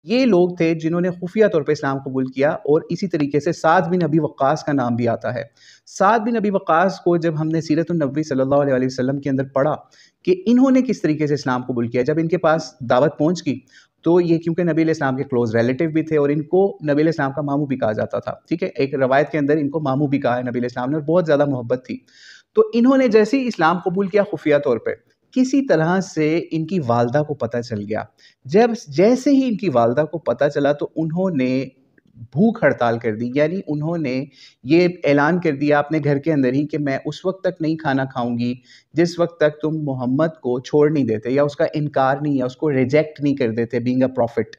ये लोग थे जिन्होंने खुफिया तौर पे इस्लाम कबूल किया और इसी तरीके से साद बिन अबी वक्कास का नाम भी आता है। साद बिन अबी वक्कास को जब हमने सीरत नबी सल्लल्लाहु अलैहि वसल्लम के अंदर पढ़ा कि इन्होंने किस तरीके से इस्लाम कबूल किया, जब इनके पास दावत पहुँच गई, तो ये क्योंकि नबी अलैहिस्सलाम के क्लोज़ रिलेटिव भी थे और इनको नबी अलैहिस्सलाम का मामू भी कहा जाता था, ठीक है? एक रवायत के अंदर इनको मामू भी कहा है नबी अलैहिस्सलाम ने और बहुत ज़्यादा मोहब्बत थी। तो इन्होंने जैसे ही इस्लाम कबूल किया खुफिया तौर पे, किसी तरह से इनकी वालदा को पता चल गया। जब जैसे ही इनकी वालदा को पता चला तो उन्होंने भूख हड़ताल कर दी, यानी उन्होंने ये ऐलान कर दिया अपने घर के अंदर ही कि मैं उस वक़्त तक नहीं खाना खाऊँगी, जिस वक़्त तक तुम मोहम्मद को छोड़ नहीं देते या उसका इनकार नहीं या उसको रिजेक्ट नहीं कर देते बीइंग अ प्रॉफिट।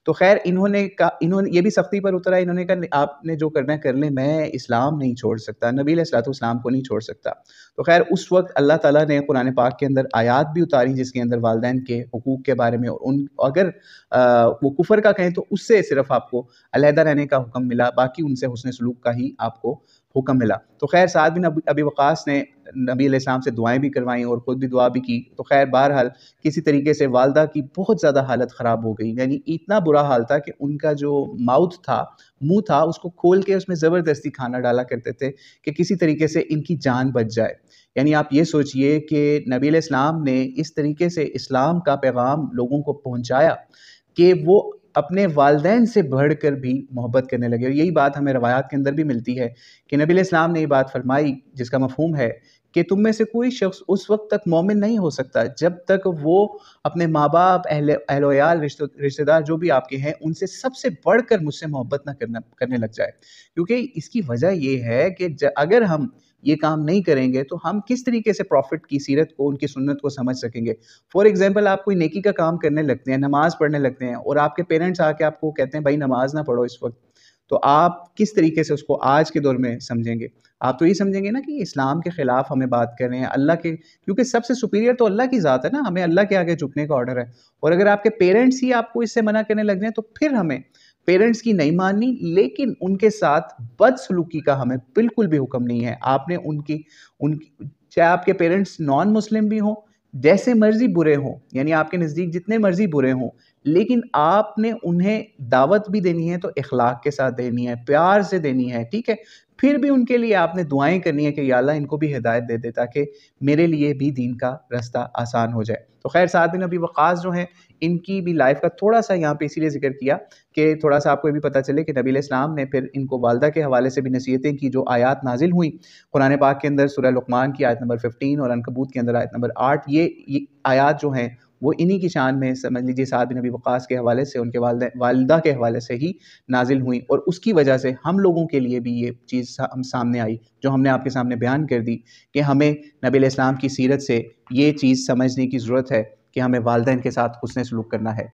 तो ख़ैर इन्होंने ये भी सख्ती पर उतरा, इन्होंने कहा आपने जो करना है कर लें, मैं इस्लाम नहीं छोड़ सकता, नबी अलैहिस्सलाम को नहीं छोड़ सकता। तो ख़ैर उस वक़्त अल्लाह ताला ने कुरान पाक के अंदर आयात भी उतारी जिसके अंदर वालिदैन के हुकूक के बारे में, उन अगर वो कुफ़र का कहें तो उससे सिर्फ़ आपको अलहदा रहने का हुक्म मिला, बाकी उनसे हुस्न सलूक का ही आपको हुक्म मिला। तो ख़ैर साद बिन अबी वक़ास ने नबी अलैहिस्सलाम से दुआएँ भी करवाईं और ख़ुद भी दुआ भी की। तो ख़ैर बहरहाल किसी तरीके से वालदा की बहुत ज़्यादा हालत ख़राब हो गई, यानी इतना बुरा हाल था कि उनका जो माउथ था, मुँह था, उसको खोल के उसमें ज़बरदस्ती खाना डाला करते थे कि किसी तरीके से इनकी जान बच जाए। यानी आप ये सोचिए कि नबी अलैहिस्सलाम ने इस तरीके से इस्लाम का पैगाम लोगों को पहुँचाया कि वो अपने वालिदैन से बढ़कर भी मोहब्बत करने लगे और यही बात हमें रवायात के अंदर भी मिलती है कि नबी अलैहिस्सलाम ने ये बात फरमाई जिसका मफ़हूम है कि तुम में से कोई शख्स उस वक़्त तक मोमिन नहीं हो सकता जब तक वो अपने माँ-बाप, अहल-व-अयाल, रिश्तेदार जो भी आपके हैं, उनसे सबसे बढ़कर मुझसे मोहब्बत ना करने लग जाए। क्योंकि इसकी वजह ये है कि अगर हम ये काम नहीं करेंगे तो हम किस तरीके से प्रॉफ़िट की सीरत को, उनकी सुन्नत को समझ सकेंगे। फॉर एग्ज़ाम्पल आप कोई नेकी का काम करने लगते हैं, नमाज़ पढ़ने लगते हैं और आपके पेरेंट्स आके आपको कहते हैं भाई नमाज़ ना पढ़ो इस वक़्त, तो आप किस तरीके से उसको आज के दौर में समझेंगे? आप तो ये समझेंगे ना कि इस्लाम के खिलाफ हमें बात कर रहे हैं, अल्लाह के, क्योंकि सबसे सुपीरियर तो अल्लाह की ज़ात है ना, हमें अल्लाह के आगे झुकने का ऑर्डर है। और अगर आपके पेरेंट्स ही आपको इससे मना करने लग जाएँ तो फिर हमें पेरेंट्स की नहीं माननी, लेकिन उनके साथ बदसलूकी का हमें बिल्कुल भी हुक्म नहीं है। आपने उनकी उनकी चाहे आपके पेरेंट्स नॉन मुस्लिम भी हों, जैसे मर्ज़ी बुरे हों, यानी आपके नज़दीक जितने मर्ज़ी बुरे हों, लेकिन आपने उन्हें दावत भी देनी है तो इख़लाक़ के साथ देनी है, प्यार से देनी है, ठीक है? फिर भी उनके लिए आपने दुआएँ करनी है कि या अल्लाह इनको भी हिदायत दे दे ताकि मेरे लिए भी दीन का रास्ता आसान हो जाए। तो ख़ैर साद बिन अबी वक़्क़ास जो हैं, इनकी भी लाइफ़ का थोड़ा-सा यहाँ पे इसीलिए ज़िक्र किया कि थोड़ा-सा आपको ये भी पता चले कि नबी अलैहिस्सलाम ने फिर इनको वालिदा के हवाले से भी नसीहतें की, जो आयात नाज़िल हुई कुरान पाक के अंदर सूरह लुक़मान की आयत नंबर 15 और अनकबूत के अंदर आयत नंबर 8, ये आयात जो हैं वो इन्हीं की शान में समझ लीजिए साद बिन अबी वक़्क़ास के हवाले से, उनके वालिदा के हवाले से ही नाज़िल हुई और उसकी वजह से हम लोगों के लिए भी ये चीज़ सामने आई, जो हमने आपके सामने बयान कर दी कि हमें नबी अलैहिस्सलाम की सीरत से ये चीज़ समझने की ज़रूरत है कि हमें वालिदैन के साथ हुस्न सलूक करना है।